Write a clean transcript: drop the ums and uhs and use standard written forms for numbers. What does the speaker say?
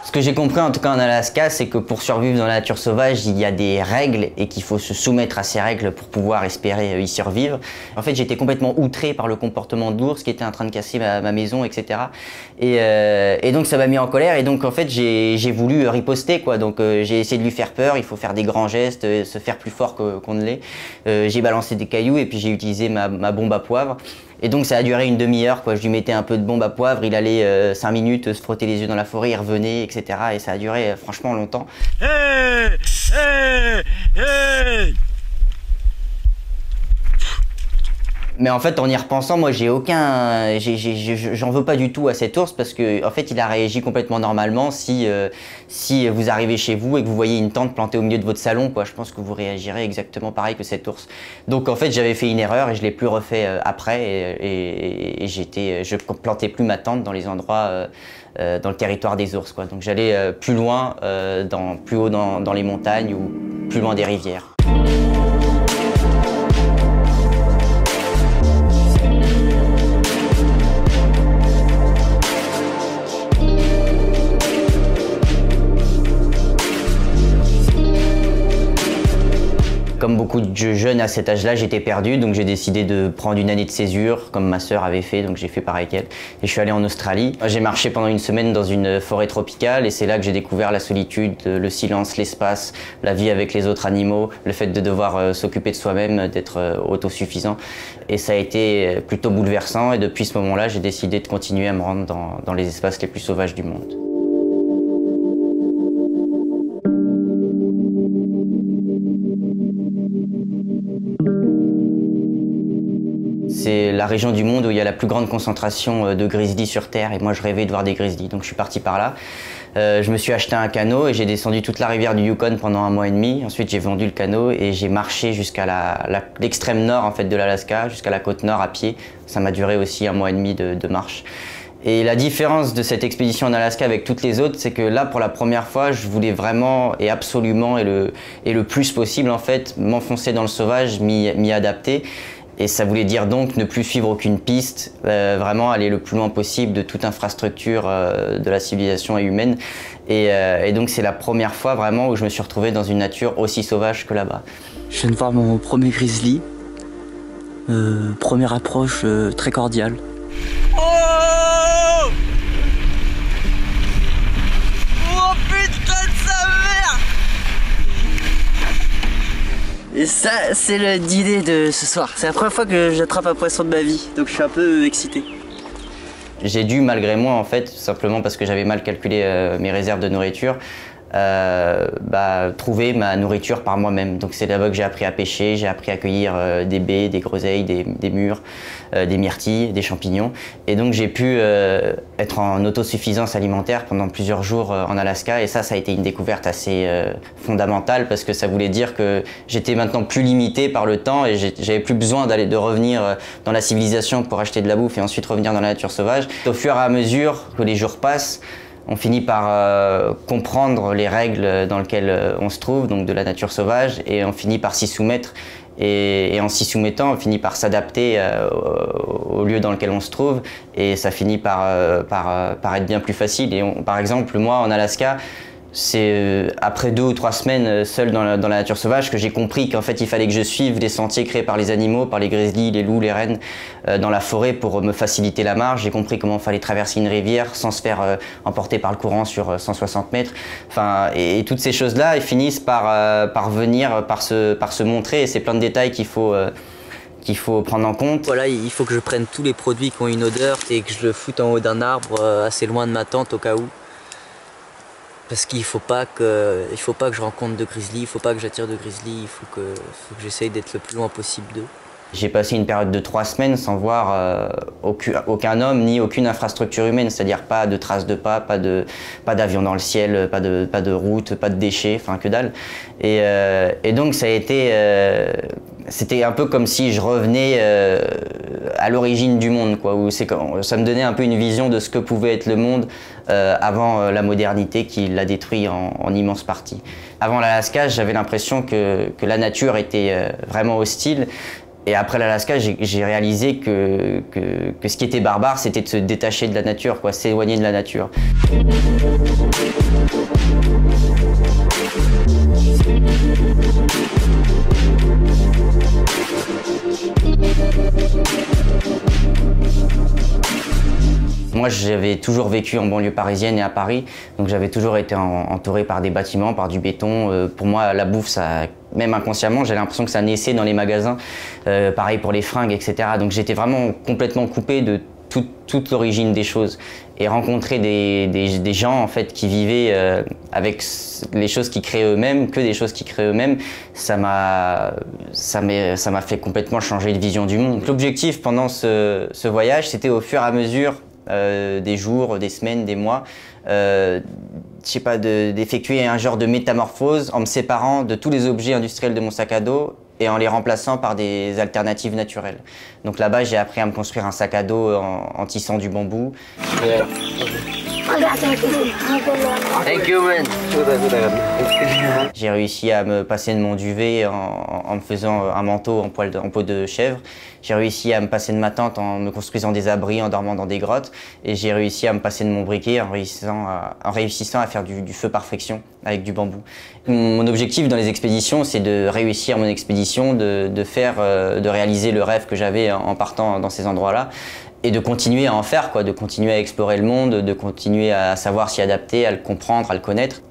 Ce que j'ai compris en tout cas en Alaska, c'est que pour survivre dans la nature sauvage, il y a des règles et qu'il faut se soumettre à ces règles pour pouvoir espérer y survivre. En fait, j'étais complètement outré par le comportement de l'ours qui était en train de casser ma maison, etc. Et donc ça m'a mis en colère et donc en fait j'ai voulu riposter quoi. Donc j'ai essayé de lui faire peur, il faut faire des grands gestes, se faire plus fort qu'on ne l'est. J'ai balancé des cailloux et puis j'ai utilisé ma bombe à poivre. Et donc ça a duré une demi-heure, quoi. Je lui mettais un peu de bombe à poivre, il allait 5 minutes se frotter les yeux dans la forêt, il revenait, etc. Et ça a duré franchement longtemps. Hey, hey, hey. Mais en fait, en y repensant, moi, j'en veux pas du tout à cet ours parce que, en fait, il a réagi complètement normalement. Si vous arrivez chez vous et que vous voyez une tente plantée au milieu de votre salon, quoi, je pense que vous réagirez exactement pareil que cet ours. Donc, en fait, j'avais fait une erreur et je l'ai plus refait après et je plantais plus ma tente dans les endroits dans le territoire des ours, quoi. Donc, j'allais plus loin, plus haut dans les montagnes ou plus loin des rivières. Comme beaucoup de jeunes à cet âge-là, j'étais perdu, donc j'ai décidé de prendre une année de césure, comme ma sœur avait fait, donc j'ai fait pareil qu'elle. Et je suis allé en Australie. J'ai marché pendant une semaine dans une forêt tropicale et c'est là que j'ai découvert la solitude, le silence, l'espace, la vie avec les autres animaux, le fait de devoir s'occuper de soi-même, d'être autosuffisant. Et ça a été plutôt bouleversant et depuis ce moment-là, j'ai décidé de continuer à me rendre dans les espaces les plus sauvages du monde. C'est la région du monde où il y a la plus grande concentration de grizzlies sur Terre et moi je rêvais de voir des grizzlies, donc je suis parti par là. Je me suis acheté un canot et j'ai descendu toute la rivière du Yukon pendant 1 mois et demi. Ensuite j'ai vendu le canot et j'ai marché jusqu'à l'extrême nord en fait, de l'Alaska, jusqu'à la côte nord à pied. Ça m'a duré aussi 1 mois et demi de marche. Et la différence de cette expédition en Alaska avec toutes les autres, c'est que là, pour la première fois, je voulais vraiment et absolument et le plus possible en fait, m'enfoncer dans le sauvage, m'y adapter. Et ça voulait dire donc ne plus suivre aucune piste, vraiment aller le plus loin possible de toute infrastructure de la civilisation humaine. Et donc c'est la première fois vraiment où je me suis retrouvé dans une nature aussi sauvage que là-bas. Je viens de voir mon premier grizzly. Première approche très cordiale. Oh! Oh putain de sa mère! Et ça, c'est le dîner de ce soir. C'est la première fois que j'attrape un poisson de ma vie, donc je suis un peu excité. J'ai dû, malgré moi, en fait, simplement parce que j'avais mal calculé mes réserves de nourriture, trouver ma nourriture par moi-même. Donc c'est là-bas que j'ai appris à pêcher, j'ai appris à cueillir des baies, des groseilles, des mûres, des myrtilles, des champignons. Et donc j'ai pu être en autosuffisance alimentaire pendant plusieurs jours en Alaska et ça a été une découverte assez fondamentale parce que ça voulait dire que j'étais maintenant plus limité par le temps et j'avais plus besoin de revenir dans la civilisation pour acheter de la bouffe et ensuite revenir dans la nature sauvage. Au fur et à mesure que les jours passent, on finit par comprendre les règles dans lesquelles on se trouve, donc de la nature sauvage, et on finit par s'y soumettre. Et en s'y soumettant, on finit par s'adapter au lieu dans lequel on se trouve, et ça finit par être bien plus facile. Et par exemple, moi, en Alaska, c'est après 2 ou 3 semaines seul dans la nature sauvage que j'ai compris qu'en fait il fallait que je suive des sentiers créés par les animaux, par les grizzlies, les loups, les rennes dans la forêt pour me faciliter la marche. J'ai compris comment il fallait traverser une rivière sans se faire emporter par le courant sur 160 mètres. Enfin, et toutes ces choses-là, elles finissent par venir, par se montrer et c'est plein de détails qu'il faut prendre en compte. Voilà, il faut que je prenne tous les produits qui ont une odeur et que je le foute en haut d'un arbre assez loin de ma tente au cas où. Parce qu'il faut pas que je rencontre de grizzly, il faut pas que j'attire de grizzly, il faut que j'essaye d'être le plus loin possible d'eux. J'ai passé une période de 3 semaines sans voir aucun homme ni aucune infrastructure humaine, c'est-à-dire pas de traces de pas, pas d'avion dans le ciel, pas de route, pas de déchets, enfin que dalle. Et donc ça a été, c'était un peu comme si je revenais à l'origine du monde, quoi, où ça me donnait un peu une vision de ce que pouvait être le monde avant la modernité qui l'a détruit en immense partie. Avant l'Alaska, j'avais l'impression que la nature était vraiment hostile. Et après l'Alaska, j'ai réalisé que ce qui était barbare, c'était de se détacher de la nature, quoi, s'éloigner de la nature. Moi, j'avais toujours vécu en banlieue parisienne et à Paris, donc j'avais toujours été entouré par des bâtiments, par du béton. Pour moi, la bouffe, ça, même inconsciemment, j'avais l'impression que ça naissait dans les magasins. Pareil pour les fringues, etc. Donc j'étais vraiment complètement coupé de toute l'origine des choses. Et rencontrer des gens en fait qui vivaient avec les choses qu'ils créaient eux-mêmes, que des choses qu'ils créaient eux-mêmes, ça m'a fait complètement changer de vision du monde. L'objectif pendant ce voyage, c'était au fur et à mesure des jours, des semaines, des mois, je sais pas, d'effectuer un genre de métamorphose en me séparant de tous les objets industriels de mon sac à dos et en les remplaçant par des alternatives naturelles. Donc là-bas, j'ai appris à me construire un sac à dos en tissant du bambou. Thank you, man. J'ai réussi à me passer de mon duvet en me faisant un manteau en peau de chèvre. J'ai réussi à me passer de ma tente en me construisant des abris, en dormant dans des grottes. Et j'ai réussi à me passer de mon briquet en réussissant à faire du feu par friction avec du bambou. Mon objectif dans les expéditions, c'est de réussir mon expédition, de réaliser le rêve que j'avais en partant dans ces endroits-là. Et de continuer à en faire, quoi, de continuer à explorer le monde, de continuer à savoir s'y adapter, à le comprendre, à le connaître.